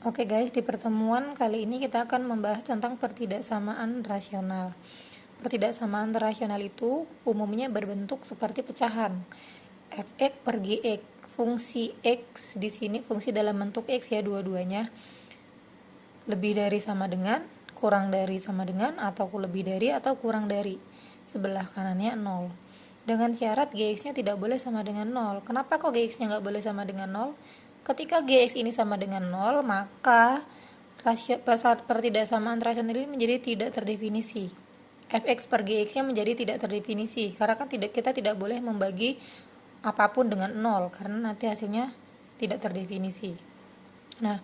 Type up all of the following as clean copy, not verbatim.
Oke guys, di pertemuan kali ini kita akan membahas tentang pertidaksamaan rasional. Pertidaksamaan rasional itu umumnya berbentuk seperti pecahan fx per gx. Fungsi x di sini fungsi dalam bentuk x ya, dua-duanya lebih dari sama dengan, kurang dari sama dengan, atau lebih dari atau kurang dari. Sebelah kanannya 0. Dengan syarat gx-nya tidak boleh sama dengan 0. Kenapa kok gx-nya nggak boleh sama dengan 0? Ketika gx ini sama dengan 0, maka pertidaksamaan rasional ini menjadi tidak terdefinisi. Fx per gx-nya menjadi tidak terdefinisi, karena kan kita tidak boleh membagi apapun dengan 0, karena nanti hasilnya tidak terdefinisi. Nah,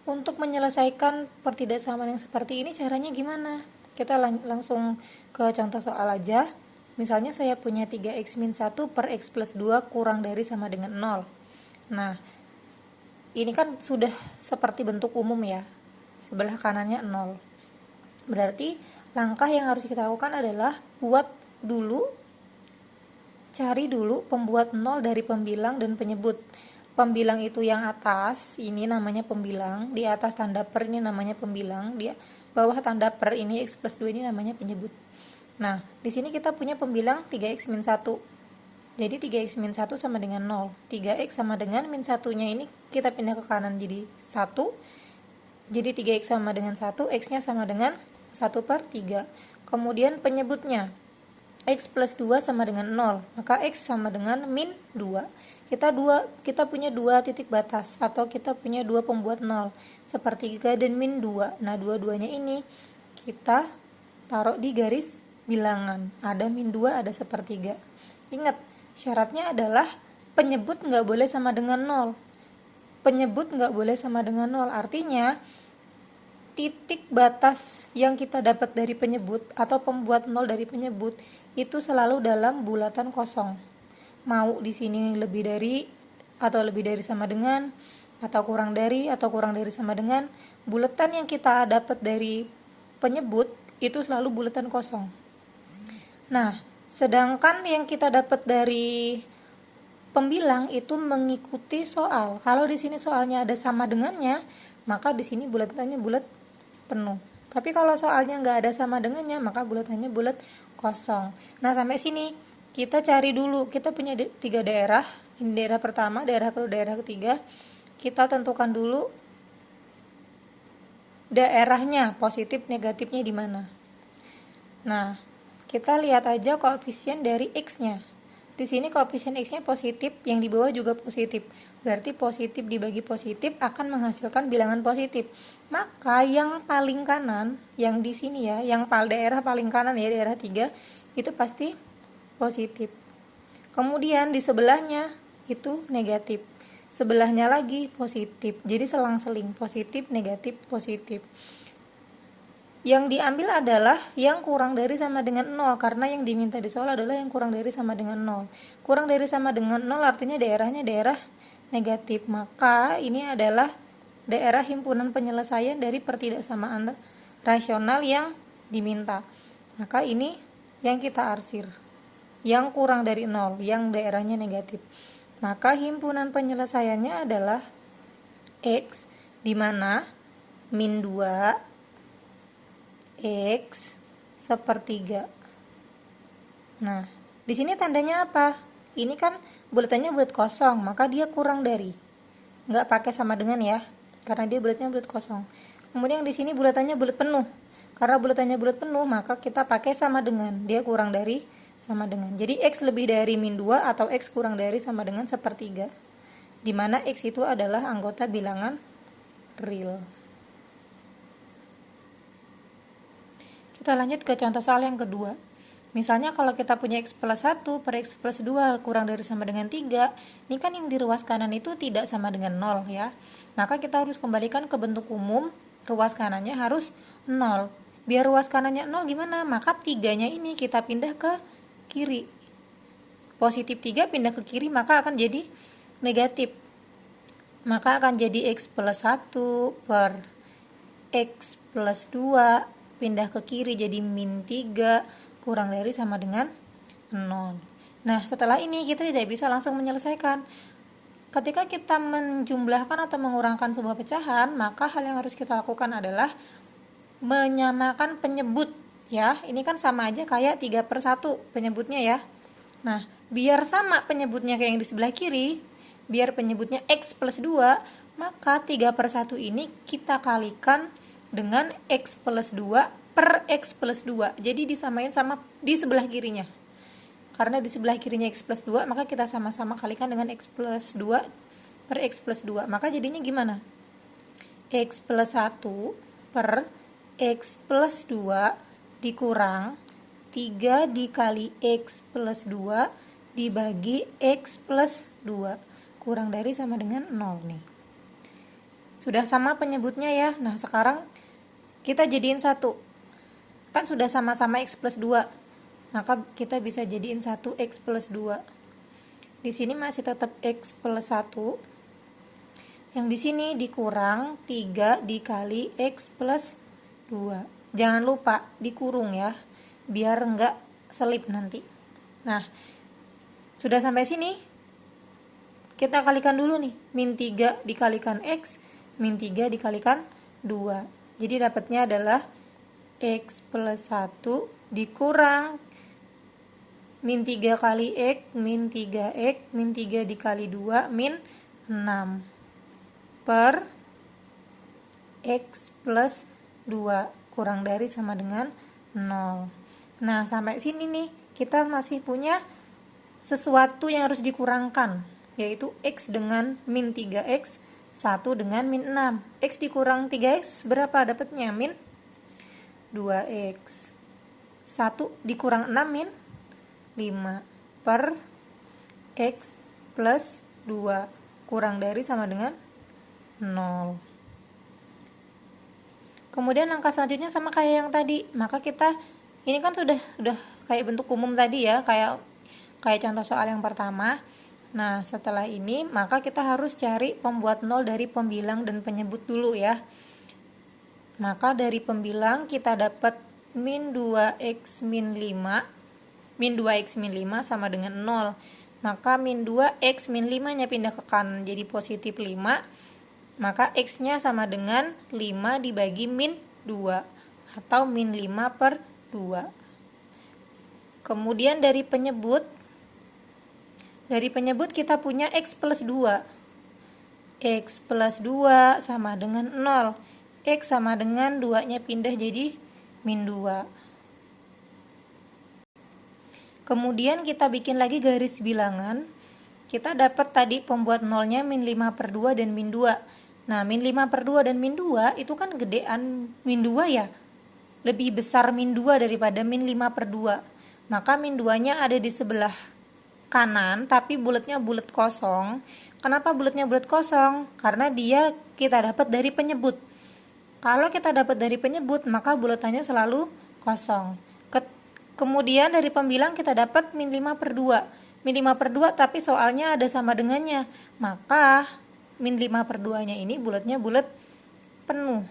untuk menyelesaikan pertidaksamaan yang seperti ini caranya gimana? Kita langsung ke contoh soal aja. Misalnya saya punya 3x-1 per x plus 2 kurang dari sama dengan 0. Nah, ini kan sudah seperti bentuk umum ya, sebelah kanannya 0. Berarti langkah yang harus kita lakukan adalah cari dulu pembuat 0 dari pembilang dan penyebut. Pembilang itu yang atas, ini namanya pembilang, di atas tanda per ini namanya pembilang, di bawah tanda per ini x plus 2 ini namanya penyebut. Nah, di sini kita punya pembilang 3x-1. Jadi 3x-1 sama dengan 0. 3x sama dengan min 1-nya ini kita pindah ke kanan jadi 1. Jadi 3x sama dengan 1, x-nya sama dengan 1 per 3. Kemudian penyebutnya, x plus 2 sama dengan 0, maka x sama dengan min 2. Kita punya dua titik batas, atau kita punya dua pembuat 0, sepertiga dan min 2. Nah, dua-duanya ini kita taruh di garis bilangan, ada min 2, ada sepertiga. Ingat, syaratnya adalah penyebut nggak boleh sama dengan 0. Penyebut nggak boleh sama dengan 0, artinya titik batas yang kita dapat dari penyebut atau pembuat 0 dari penyebut itu selalu dalam bulatan kosong. Mau di sini lebih dari atau lebih dari sama dengan, atau kurang dari sama dengan, bulatan yang kita dapat dari penyebut itu selalu bulatan kosong. Nah, sedangkan yang kita dapat dari pembilang itu mengikuti soal. Kalau di sini soalnya ada sama dengannya, maka di sini bulatannya bulat penuh. Tapi kalau soalnya nggak ada sama dengannya, maka bulatannya bulat kosong. Nah, sampai sini kita cari dulu, kita punya 3 daerah. Ini daerah pertama, daerah kedua, daerah ketiga. Kita tentukan dulu daerahnya, positif negatifnya di mana. Nah, kita lihat aja koefisien dari x-nya. Di sini koefisien x-nya positif, yang di bawah juga positif. Berarti positif dibagi positif akan menghasilkan bilangan positif. Maka yang paling kanan, yang di sini ya, yang daerah paling kanan ya, daerah 3, itu pasti positif. Kemudian di sebelahnya itu negatif. Sebelahnya lagi positif. Jadi selang-seling, positif, negatif, positif. Yang diambil adalah yang kurang dari sama dengan 0, karena yang diminta di soal adalah yang kurang dari sama dengan 0. Kurang dari sama dengan 0 artinya daerahnya daerah negatif. Maka ini adalah daerah himpunan penyelesaian dari pertidaksamaan rasional yang diminta. Maka ini yang kita arsir, yang kurang dari 0, yang daerahnya negatif. Maka himpunan penyelesaiannya adalah x, di mana min 2 x sepertiga. Nah, di sini tandanya apa? Ini kan bulatannya bulat kosong, maka dia kurang dari. Nggak pakai sama dengan ya, karena dia bulatnya bulat kosong. Kemudian di sini bulatannya bulat penuh. Karena bulatannya bulat penuh, maka kita pakai sama dengan. Dia kurang dari sama dengan. Jadi x lebih dari min 2 atau x kurang dari sama dengan sepertiga. Di mana x itu adalah anggota bilangan real. Kita lanjut ke contoh soal yang kedua. Misalnya kalau kita punya x plus 1 per x plus 2 kurang dari sama dengan 3, ini kan yang di ruas kanan itu tidak sama dengan 0 ya. Maka kita harus kembalikan ke bentuk umum, ruas kanannya harus 0. Biar ruas kanannya 0 gimana? Maka 3-nya ini kita pindah ke kiri. Positif 3 pindah ke kiri, maka akan jadi negatif. Maka akan jadi x plus 1 per x plus 2 pindah ke kiri jadi min 3 kurang dari sama dengan 0. Nah, setelah ini kita tidak bisa langsung menyelesaikan. ketika kita menjumlahkan atau mengurangkan sebuah pecahan, maka hal yang harus kita lakukan adalah menyamakan penyebut ya. Ini kan sama aja kayak 3/1 penyebutnya ya. Nah, biar sama penyebutnya kayak yang di sebelah kiri, biar penyebutnya X plus 2, maka 3/1 ini kita kalikan dengan X plus 2 per X plus 2. Jadi disamain sama di sebelah kirinya. Karena di sebelah kirinya X plus 2, maka kita sama-sama kalikan dengan X plus 2 per X plus 2. Maka jadinya gimana? X plus 1 per X plus 2 dikurang 3 dikali X plus 2 dibagi X plus 2. Kurang dari sama dengan 0 nih. Sudah sama penyebutnya ya. Nah, sekarang kita jadiin 1. Kan sudah sama-sama X plus 2. Maka kita bisa jadiin 1 X plus 2. Di sini masih tetap X plus 1. Yang di sini dikurang 3 dikali X plus 2. Jangan lupa dikurung ya, biar enggak selip nanti. Nah, sudah sampai sini. Kita kalikan dulu nih. Min 3 dikalikan X, min 3 dikalikan 2. Jadi dapatnya adalah X plus 1 dikurang min 3 kali X, min 3X, min 3 dikali 2, min 6 per X plus 2 kurang dari sama dengan 0. Nah, sampai sini nih kita masih punya sesuatu yang harus dikurangkan, yaitu X dengan min 3X, 1 dengan min 6. X dikurang 3X berapa dapatnya? Min 2X. 1 dikurang 6 min 5 per X plus 2 kurang dari sama dengan 0. Kemudian langkah selanjutnya sama kayak yang tadi. Maka kita ini kan sudah kayak bentuk umum tadi ya, kayak contoh soal yang pertama. Nah, setelah ini maka kita harus cari pembuat 0 dari pembilang dan penyebut dulu ya. Maka dari pembilang kita dapat min 2x min 5. Min 2x min 5 sama dengan 0. Maka min 2x min 5 nya pindah ke kanan jadi positif 5. Maka x nya sama dengan 5 dibagi min 2 atau min 5 per 2. Kemudian dari penyebut kita punya x plus 2. X plus 2 sama dengan 0. X sama dengan 2 nya pindah jadi min 2. Kemudian kita bikin lagi garis bilangan. Kita dapat tadi pembuat nolnya min 5 per 2 dan min 2. Nah, min 5 per 2 dan min 2 itu kan gedean min 2 ya. Lebih besar min 2 daripada min 5 per 2. Maka min 2-nya ada di sebelah kanan, tapi bulatnya bulat kosong. Kenapa bulatnya bulat kosong? Karena dia kita dapat dari penyebut. Kalau kita dapat dari penyebut, maka bulatannya selalu kosong. Kemudian dari pembilang kita dapat min 5 per 2. Min 5 per 2 tapi soalnya ada sama dengannya. Maka min 5 per 2 nya ini bulatnya bulat penuh.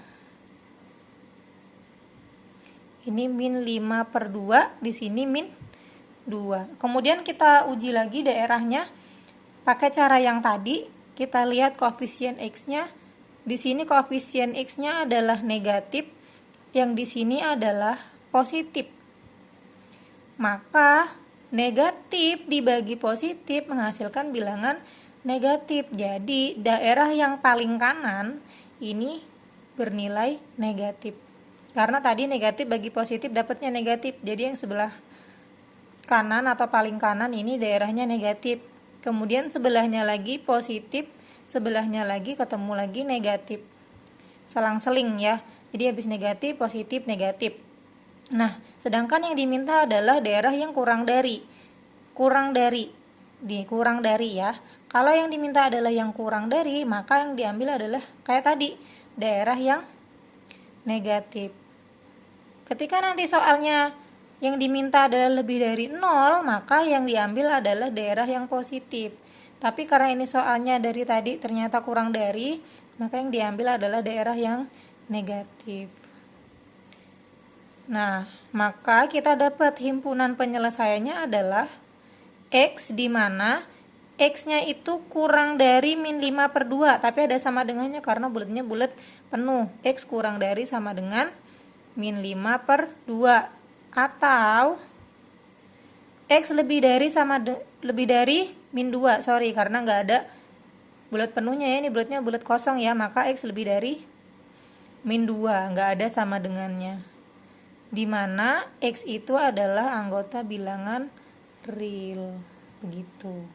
Ini min 5 per 2, di sini min 2. Kemudian kita uji lagi daerahnya. Pakai cara yang tadi, kita lihat koefisien X-nya. Di sini koefisien X-nya adalah negatif, yang di sini adalah positif. Maka negatif dibagi positif menghasilkan bilangan negatif. Jadi daerah yang paling kanan ini bernilai negatif. Karena tadi negatif bagi positif dapatnya negatif. Jadi yang sebelah kanan atau paling kanan ini daerahnya negatif. Kemudian sebelahnya lagi positif, sebelahnya lagi ketemu lagi negatif. Selang-seling ya. Jadi habis negatif, positif, negatif. Nah, sedangkan yang diminta adalah daerah yang kurang dari ya. Kalau yang diminta adalah yang kurang dari, maka yang diambil adalah kayak tadi, daerah yang negatif. Ketika nanti soalnya yang diminta adalah lebih dari 0, maka yang diambil adalah daerah yang positif. Tapi karena ini soalnya dari tadi ternyata kurang dari, maka yang diambil adalah daerah yang negatif. Nah, maka kita dapat himpunan penyelesaiannya adalah X di mana X-nya itu kurang dari min 5/2, tapi ada sama dengannya karena bulatnya bulat penuh. X kurang dari sama dengan min 5/2. Atau X lebih dari lebih dari min 2, sorry, karena nggak ada bulat penuhnya ya, ini bulatnya bulat kosong ya, maka X lebih dari min 2, nggak ada sama dengannya. Dimana X itu adalah anggota bilangan real, begitu.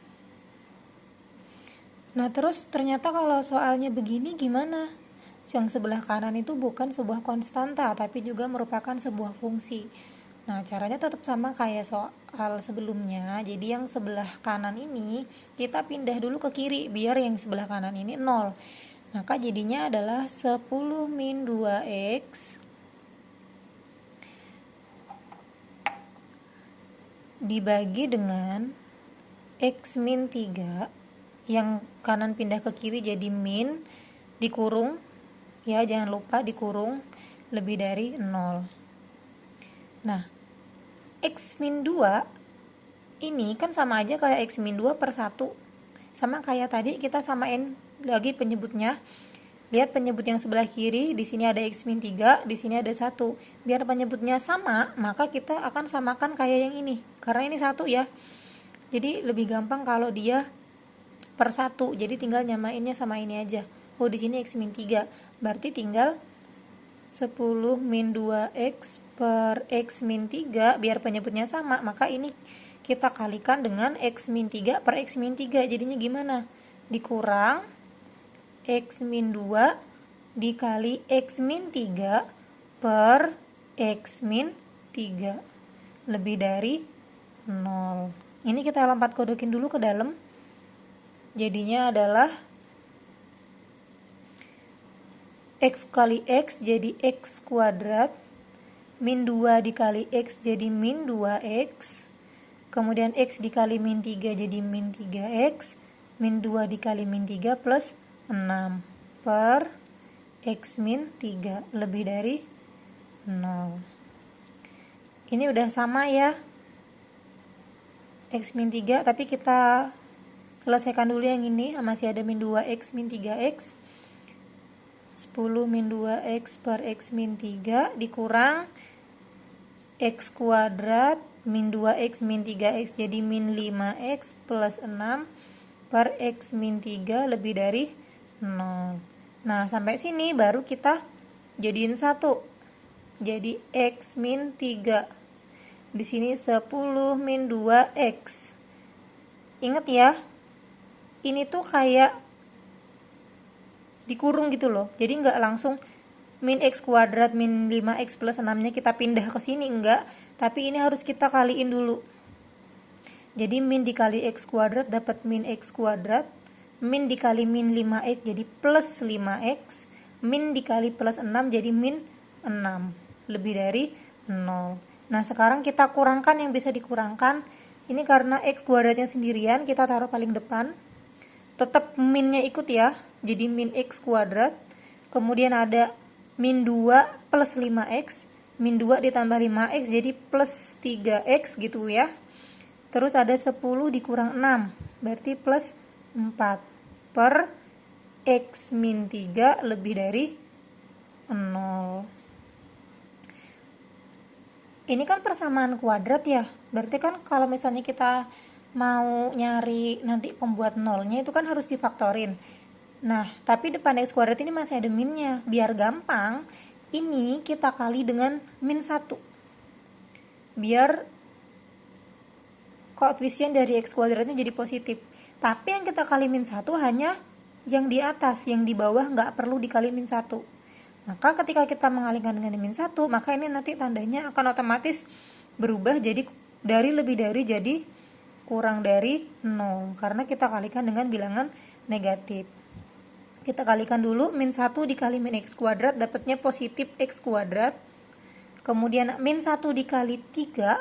Nah, terus ternyata kalau soalnya begini gimana? Yang sebelah kanan itu bukan sebuah konstanta, tapi juga merupakan sebuah fungsi. Nah, caranya tetap sama kayak soal sebelumnya. Jadi yang sebelah kanan ini kita pindah dulu ke kiri, biar yang sebelah kanan ini 0. Maka jadinya adalah 10 min 2x dibagi dengan x min 3, yang kanan pindah ke kiri jadi min, dikurung ya, jangan lupa dikurung, lebih dari 0. Nah, x min 2 ini kan sama aja kayak x min 2/1, sama kayak tadi kita samain lagi penyebutnya. Lihat penyebut yang sebelah kiri, di sini ada x min 3, di sini ada 1. Biar penyebutnya sama, maka kita akan samakan kayak yang ini, karena ini 1 ya. Jadi lebih gampang kalau dia per 1, jadi tinggal nyamainnya sama ini aja. Oh, di sini x min 3, berarti tinggal 10 min 2x per x min 3, biar penyebutnya sama, maka ini kita kalikan dengan x min 3 per x min 3, jadinya gimana? Dikurang x min 2 dikali x min 3 per x min 3, lebih dari 0. Ini kita lompat kodokin dulu ke dalam. Jadinya adalah x kali x jadi x kuadrat, min 2 dikali x jadi min 2x, kemudian x dikali min 3 jadi min 3x, min 2 dikali min 3 plus 6 per x min 3, lebih dari 0. Ini udah sama ya, x min 3, tapi kita selesaikan dulu yang ini, masih ada min 2x min 3x. 10 min 2x per x min 3 dikurang x kuadrat min 2x min 3x jadi min 5x plus 6 per x min 3, lebih dari 0. Nah, sampai sini baru kita jadiin 1. Jadi x min 3. Di sini 10 min 2x. Ingat ya, ini tuh kayak dikurung gitu loh, jadi nggak langsung min x kuadrat min 5x plus 6 nya kita pindah ke sini, enggak, tapi ini harus kita kaliin dulu. Jadi min dikali x kuadrat dapat min x kuadrat, min dikali min 5x jadi plus 5x, min dikali plus 6 jadi min 6, lebih dari 0. Nah, sekarang kita kurangkan yang bisa dikurangkan. Ini karena x kuadratnya sendirian, kita taruh paling depan. Tetap minnya ikut ya, jadi min x kuadrat, kemudian ada min 2 plus 5x, min 2 ditambah 5x jadi plus 3x gitu ya. Terus ada 10 dikurang 6, berarti plus 4 per x min 3, lebih dari 0. Ini kan persamaan kuadrat ya, berarti kan kalau misalnya kita mau nyari nanti pembuat nolnya itu kan harus difaktorin. Nah, tapi depan x kuadrat ini masih ada minnya. Biar gampang, ini kita kali dengan min 1. Biar koefisien dari x kuadratnya jadi positif. Tapi yang kita kali min 1 hanya yang di atas, yang di bawah nggak perlu dikali min 1. Maka ketika kita mengalihkan dengan min 1, maka ini nanti tandanya akan otomatis berubah jadi dari lebih dari jadi kurang dari 0, karena kita kalikan dengan bilangan negatif. Kita kalikan dulu, min 1 dikali min x kuadrat dapatnya positif x kuadrat, kemudian min 1 dikali 3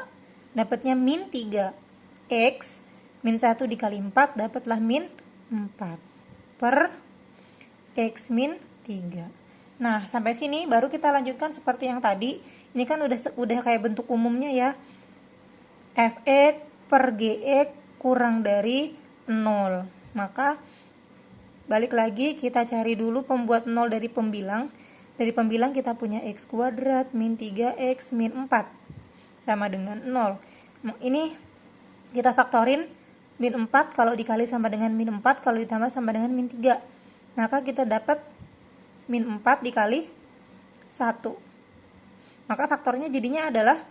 dapatnya min 3x, min 1 dikali 4 dapatlah min 4 per x min 3. Nah, sampai sini baru kita lanjutkan seperti yang tadi. Ini kan udah kayak bentuk umumnya ya, fx per gx kurang dari 0. Maka balik lagi kita cari dulu pembuat 0 dari pembilang. Dari pembilang kita punya x kuadrat min 3x min 4 sama dengan 0. Ini kita faktorin, min 4 kalau dikali sama dengan min 4 kalau ditambah sama dengan min 3. Maka kita dapat min 4 dikali 1. Maka faktornya jadinya adalah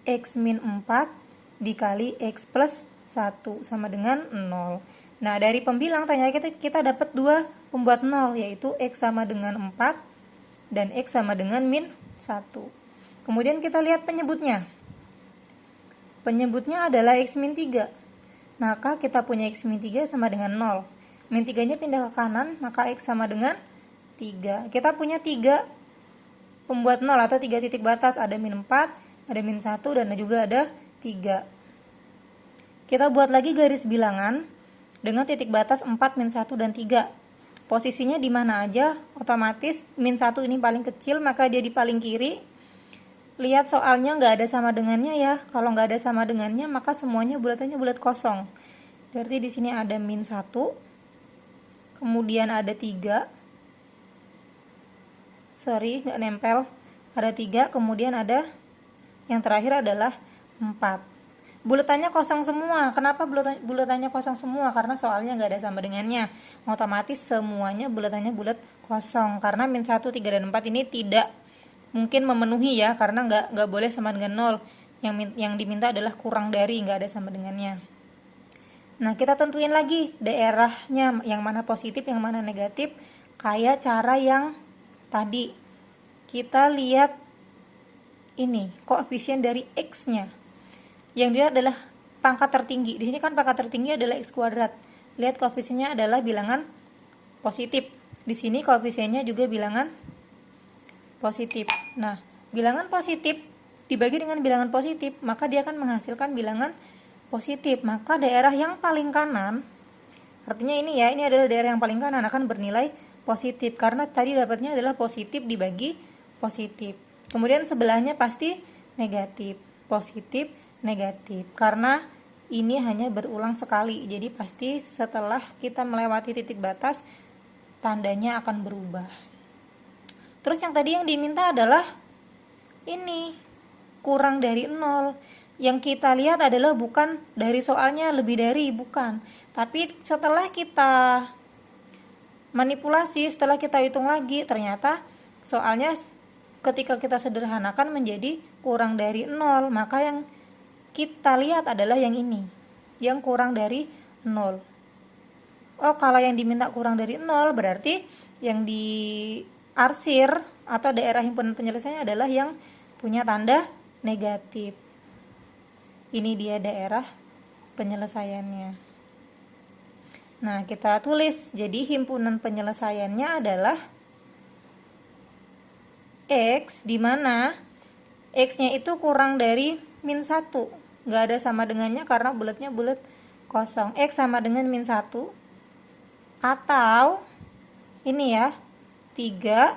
x min 4 dikali x plus 1 sama dengan 0. Nah, dari pembilang ternyata kita dapat dua pembuat 0, yaitu x sama dengan 4 dan x sama dengan min 1. Kemudian kita lihat penyebutnya. Penyebutnya adalah x min 3. Maka kita punya x min 3 sama dengan 0. Min 3-nya pindah ke kanan, maka x sama dengan 3. Kita punya 3 pembuat 0 atau 3 titik batas. Ada min 4, ada min 1, dan juga ada 3. Kita buat lagi garis bilangan dengan titik batas 4, min 1, dan 3. Posisinya di mana aja, otomatis min 1 ini paling kecil, maka dia di paling kiri. Lihat soalnya nggak ada sama dengannya ya. Kalau nggak ada sama dengannya, maka semuanya bulatannya bulat kosong. Berarti di sini ada min 1, kemudian ada 3. Sorry, nggak nempel. Ada 3, kemudian ada yang terakhir adalah 4. Bulatannya kosong semua. Kenapa bulatannya kosong semua? Karena soalnya nggak ada sama dengannya. Otomatis semuanya bulatannya bulat kosong. Karena min 1, 3, dan 4 ini tidak mungkin memenuhi ya. Karena nggak boleh sama dengan 0. Yang diminta adalah kurang dari, nggak ada sama dengannya. Nah, kita tentuin lagi daerahnya. Yang mana positif, yang mana negatif. Kayak cara yang tadi. Kita lihat ini, koefisien dari X-nya. Yang dilihat adalah pangkat tertinggi. Di sini kan pangkat tertinggi adalah x kuadrat. Lihat koefisiennya adalah bilangan positif. Di sini koefisiennya juga bilangan positif. Nah, bilangan positif dibagi dengan bilangan positif, maka dia akan menghasilkan bilangan positif. Maka daerah yang paling kanan, artinya ini ya, ini adalah daerah yang paling kanan akan bernilai positif. Karena tadi dapatnya adalah positif dibagi positif. Kemudian sebelahnya pasti negatif. Positif, negatif, karena ini hanya berulang sekali, jadi pasti setelah kita melewati titik batas tandanya akan berubah. Terus yang tadi yang diminta adalah ini kurang dari 0. Yang kita lihat adalah bukan dari soalnya lebih dari, bukan, tapi setelah kita manipulasi, setelah kita hitung lagi, ternyata soalnya ketika kita sederhanakan menjadi kurang dari 0. Maka yang kita lihat adalah yang ini, yang kurang dari 0. Oh, kalau yang diminta kurang dari 0 berarti yang diarsir atau daerah himpunan penyelesaiannya adalah yang punya tanda negatif. Ini dia daerah penyelesaiannya. Nah, kita tulis. Jadi himpunan penyelesaiannya adalah X, di mana X-nya itu kurang dari min 1. Nggak ada sama dengannya karena bulatnya bulat kosong. X sama dengan min 1. Atau ini ya, 3x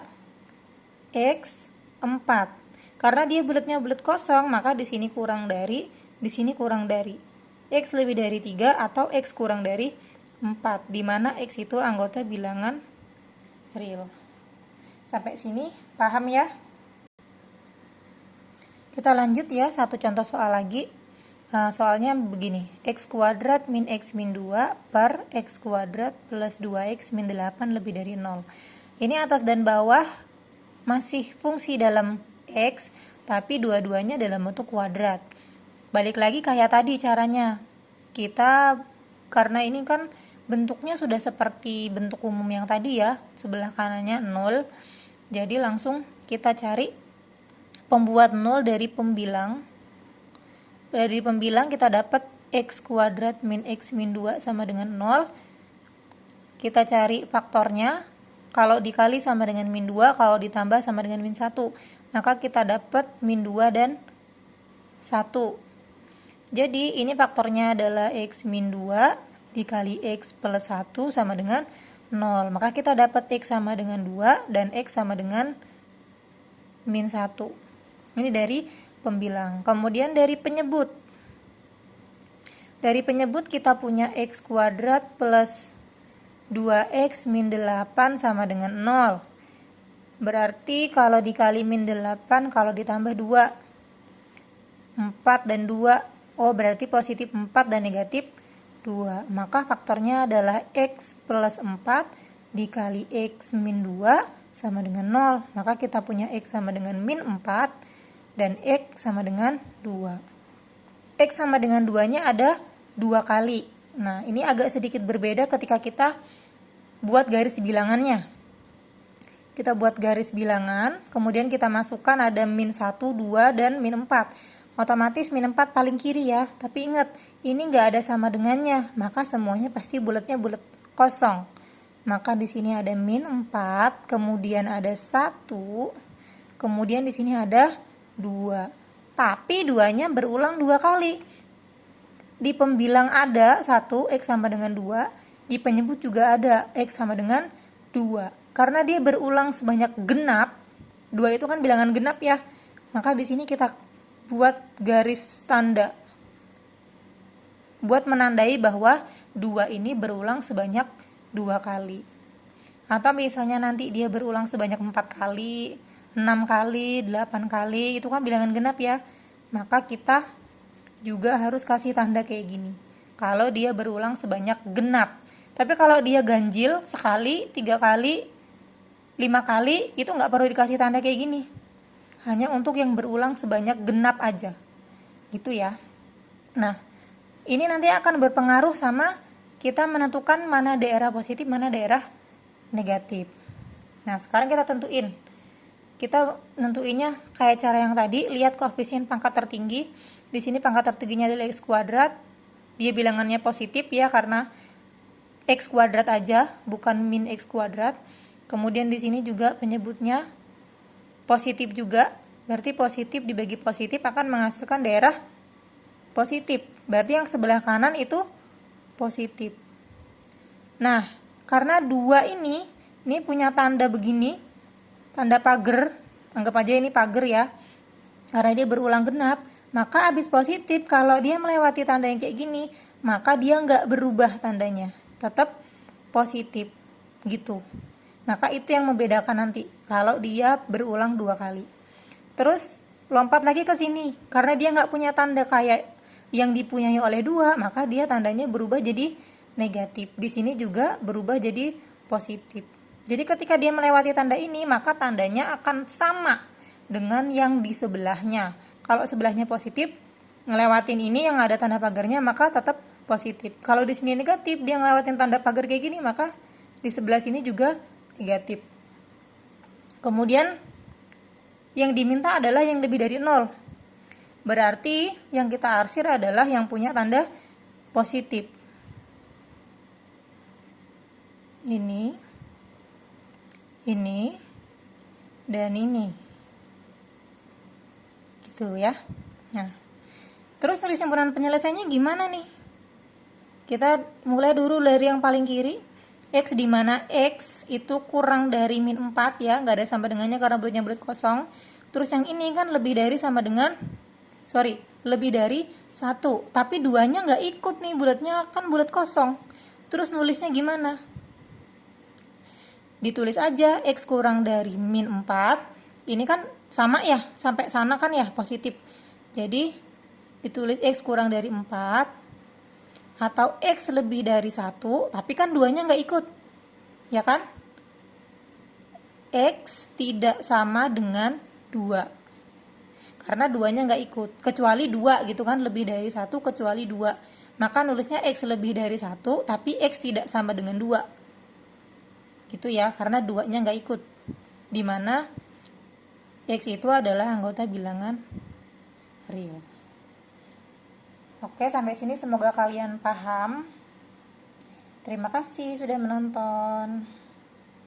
4. Karena dia bulatnya bulat kosong, maka di sini kurang dari, di sini kurang dari. X lebih dari 3 atau X kurang dari 4. Di mana X itu anggota bilangan real. Sampai sini paham ya? Kita lanjut ya, satu contoh soal lagi. Soalnya begini, x kuadrat min x min 2 per x kuadrat plus 2x min 8 lebih dari 0. Ini atas dan bawah masih fungsi dalam x, tapi dua-duanya dalam bentuk kuadrat. Balik lagi kayak tadi caranya. Kita, karena ini kan bentuknya sudah seperti bentuk umum yang tadi ya, sebelah kanannya 0. Jadi langsung kita cari pembuat 0 dari pembilang. Dari pembilang kita dapat x kuadrat min x min 2 sama dengan 0. Kita cari faktornya. Kalau dikali sama dengan min 2, kalau ditambah sama dengan min 1. Maka kita dapat min 2 dan 1. Jadi ini faktornya adalah x min 2 dikali x plus 1 sama dengan 0. Maka kita dapat x sama dengan 2 dan x sama dengan min 1. Ini dari pembilang. Kemudian dari penyebut. Dari penyebut kita punya x kuadrat plus 2x min 8 sama dengan 0. Berarti kalau dikali min 8, kalau ditambah 2, 4 dan 2. Oh, berarti positif 4 dan negatif 2. Maka faktornya adalah x plus 4 dikali x min 2 sama dengan 0. Maka kita punya x sama dengan min 4 dan x sama dengan 2. X sama dengan 2-nya ada 2 kali. Nah, ini agak sedikit berbeda ketika kita buat garis bilangannya. Kita buat garis bilangan, kemudian kita masukkan ada min 1, 2, dan min 4. Otomatis min 4 paling kiri ya, tapi ingat, ini nggak ada sama dengannya, maka semuanya pasti bulatnya bulat kosong. Maka di sini ada min 4, kemudian ada 1, kemudian di sini ada 2. Tapi 2-nya berulang 2 kali. Di pembilang ada 1, x sama dengan 2, di penyebut juga ada x sama dengan 2. Karena dia berulang sebanyak genap, 2 itu kan bilangan genap ya, maka di sini kita buat garis tanda buat menandai bahwa 2 ini berulang sebanyak 2 kali. Atau misalnya nanti dia berulang sebanyak 4 kali, 6 kali, 8 kali, itu kan bilangan genap ya, maka kita juga harus kasih tanda kayak gini kalau dia berulang sebanyak genap. Tapi kalau dia ganjil sekali, 3 kali, 5 kali, itu nggak perlu dikasih tanda kayak gini. Hanya untuk yang berulang sebanyak genap aja. Gitu ya. Nah, ini nanti akan berpengaruh sama kita menentukan mana daerah positif, mana daerah negatif. Nah, sekarang kita tentuin. Kita nentuinnya kayak cara yang tadi, lihat koefisien pangkat tertinggi. Di sini pangkat tertingginya adalah x kuadrat. Dia bilangannya positif ya, karena x kuadrat aja, bukan min x kuadrat. Kemudian di sini juga penyebutnya positif juga, berarti positif dibagi positif akan menghasilkan daerah positif. Berarti yang sebelah kanan itu positif. Nah, karena 2 ini punya tanda begini, tanda pagar, anggap aja ini pagar ya, karena dia berulang genap, maka habis positif, kalau dia melewati tanda yang kayak gini, maka dia nggak berubah tandanya, tetap positif gitu. Maka itu yang membedakan nanti kalau dia berulang 2 kali. Terus lompat lagi ke sini, karena dia nggak punya tanda kayak yang dipunyai oleh 2, maka dia tandanya berubah jadi negatif. Di sini juga berubah jadi positif. Jadi ketika dia melewati tanda ini, maka tandanya akan sama dengan yang di sebelahnya. Kalau sebelahnya positif, ngelewatin ini yang ada tanda pagarnya, maka tetap positif. Kalau di sini negatif, dia ngelewatin tanda pagar kayak gini, maka di sebelah sini juga negatif. Kemudian yang diminta adalah yang lebih dari 0. Berarti yang kita arsir adalah yang punya tanda positif. Ini, dan ini. Gitu ya. Nah, terus nulis sempurna penyelesaiannya gimana nih? Kita mulai dulu dari yang paling kiri. X di mana X itu kurang dari min 4 ya, nggak ada sama dengannya karena bulatnya bulat kosong. Terus yang ini kan lebih dari 1, tapi 2-nya nggak ikut nih, bulatnya kan bulat kosong. Terus nulisnya gimana? Ditulis aja X kurang dari min 4, ini kan sama ya, sampai sana kan ya positif. Jadi ditulis X kurang dari 4, atau X lebih dari 1, tapi kan 2-nya nggak ikut, ya kan? X tidak sama dengan 2, karena 2-nya nggak ikut, kecuali 2 gitu kan, lebih dari 1 kecuali 2. Maka nulisnya X lebih dari 1, tapi X tidak sama dengan 2. Gitu ya, karena 2-nya nggak ikut. Dimana X itu adalah anggota bilangan real. Oke, sampai sini semoga kalian paham. Terima kasih sudah menonton.